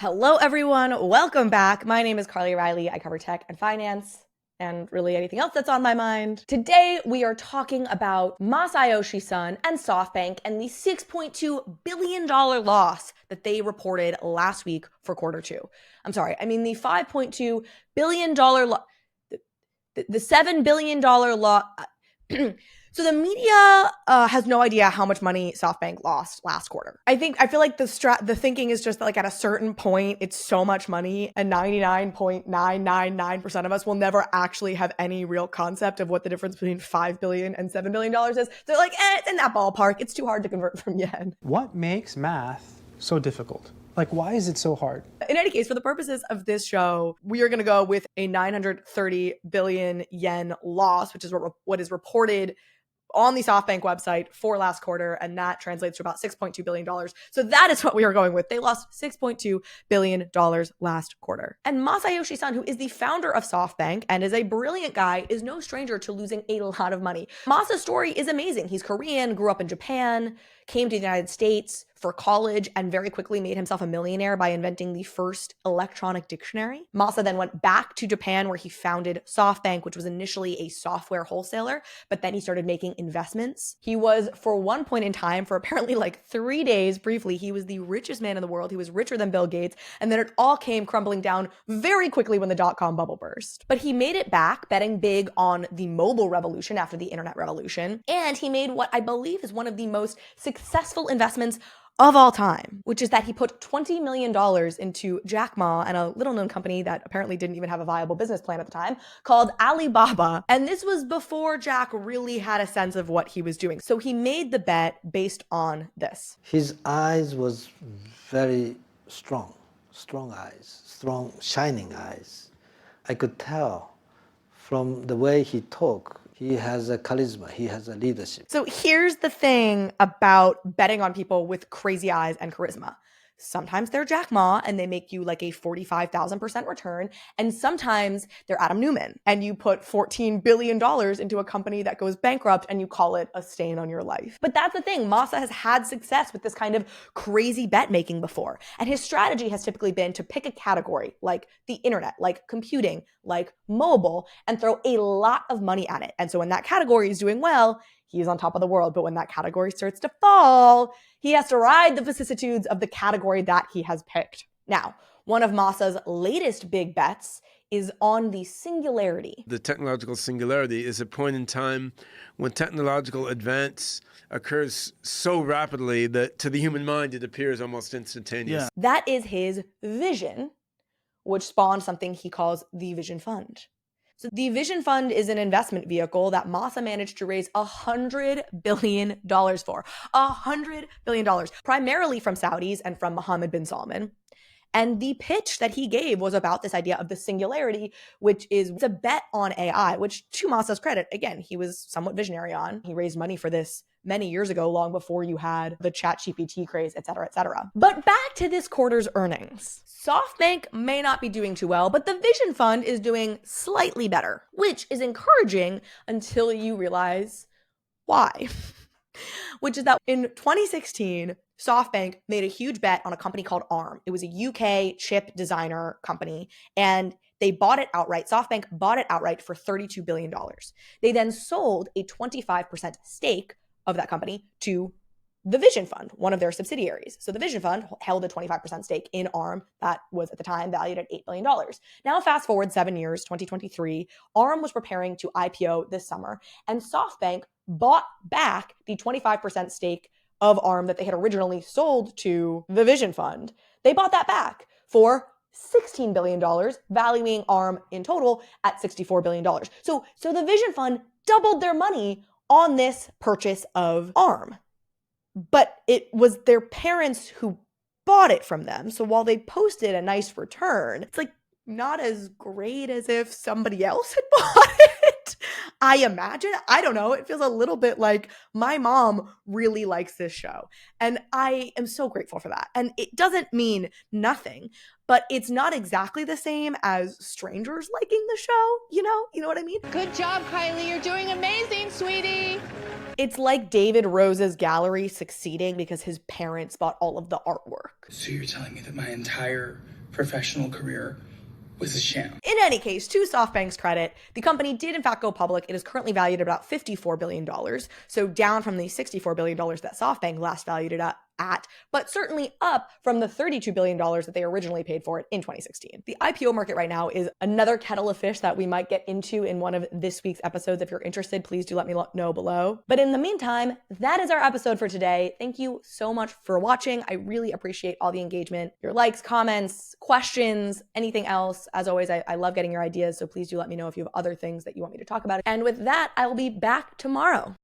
Hello, everyone. Welcome back. My name is Carly Riley. I cover tech and finance and really anything else that's on my mind. Today, we are talking about Masayoshi Son and SoftBank and the $6.2 billion loss that they reported last week for quarter two. I'm sorry, I mean the $5.2 billion loss, the $7 billion loss. So the media has no idea how much money SoftBank lost last quarter. I feel like the thinking is just that, like, at a certain point, it's so much money, and 99.999% of us will never actually have any real concept of what the difference between $5 billion and $7 billion is. They're like, it's in that ballpark. It's too hard to convert from yen. What makes math so difficult? Like, why is it so hard? In any case, for the purposes of this show, we are going to go with a 930 billion yen loss, which is what is reported on the SoftBank website for last quarter, and that translates to about $6.2 billion. So that is what we are going with. They lost $6.2 billion last quarter. And Masayoshi Son, who is the founder of SoftBank and is a brilliant guy, is no stranger to losing a lot of money. Masa's story is amazing. He's Korean, grew up in Japan, came to the United States for college, and very quickly made himself a millionaire by inventing the first electronic dictionary. Masa then went back to Japan, where he founded SoftBank, which was initially a software wholesaler, but then he started making investments. He was, for one point in time, for apparently like 3 days, briefly, he was the richest man in the world. He was richer than Bill Gates, and then it all came crumbling down very quickly when the dot-com bubble burst. But he made it back, betting big on the mobile revolution after the internet revolution, and he made what I believe is one of the most successful investments of all time, which is that he put $20 million into Jack Ma and a little-known company that apparently didn't even have a viable business plan at the time called Alibaba. And this was before Jack really had a sense of what he was doing. So he made the bet based on this. His eyes was very strong eyes, strong, shining eyes. I could tell from the way he talked. He has a charisma. He has a leadership. So here's the thing about betting on people with crazy eyes and charisma. Sometimes they're Jack Ma and they make you like a 45,000% return. And sometimes they're Adam Neumann and you put $14 billion into a company that goes bankrupt and you call it a stain on your life. But that's the thing. Masa has had success with this kind of crazy bet making before. And his strategy has typically been to pick a category like the internet, like computing, like mobile, and throw a lot of money at it. And so when that category is doing well, he's on top of the world. But when that category starts to fall, he has to ride the vicissitudes of the category that he has picked. Now, one of Masa's latest big bets is on the singularity. The technological singularity is a point in time when technological advance occurs so rapidly that to the human mind, it appears almost instantaneous. Yeah. That is his vision, which spawned something he calls the Vision Fund. So the Vision Fund is an investment vehicle that Masa managed to raise $100 billion for. $100 billion, primarily from Saudis and from Mohammed bin Salman. And the pitch that he gave was about this idea of the singularity, which is a bet on AI, which, to Masa's credit, again, he was somewhat visionary on. He raised money for this many years ago, long before you had the ChatGPT craze, et cetera, et cetera. But back to this quarter's earnings. SoftBank may not be doing too well, but the Vision Fund is doing slightly better, which is encouraging until you realize why. Which is that in 2016, SoftBank made a huge bet on a company called Arm. It was a UK chip designer company, and they bought it outright. SoftBank bought it outright for $32 billion. They then sold a 25% stake of that company to the Vision Fund, one of their subsidiaries. So the Vision Fund held a 25% stake in Arm that was at the time valued at $8 billion. Now fast forward 7 years, 2023, Arm was preparing to IPO this summer, and SoftBank bought back the 25% stake of Arm that they had originally sold to the Vision Fund. They bought that back for $16 billion, valuing Arm in total at $64 billion. So the Vision Fund doubled their money on this purchase of Arm. But it was their parents who bought it from them. So while they posted a nice return, it's like not as great as if somebody else had bought it. I imagine. I don't know. It feels a little bit like my mom really likes this show. And I am so grateful for that. And it doesn't mean nothing, but it's not exactly the same as strangers liking the show. You know what I mean? Good job, Kylie. You're doing amazing, sweetie. It's like David Rose's gallery succeeding because his parents bought all of the artwork. So you're telling me that my entire professional career was a sham. In any case, to SoftBank's credit, the company did in fact go public. It is currently valued at about $54 billion, so down from the $64 billion that SoftBank last valued it at, but certainly up from the $32 billion that they originally paid for it in 2016. The IPO market right now is another kettle of fish that we might get into in one of this week's episodes. If you're interested, please do let me know below. But in the meantime, that is our episode for today. Thank you so much for watching. I really appreciate all the engagement, your likes, comments, questions, anything else. As always, I love getting your ideas, so please do let me know if you have other things that you want me to talk about. And with that, I will be back tomorrow.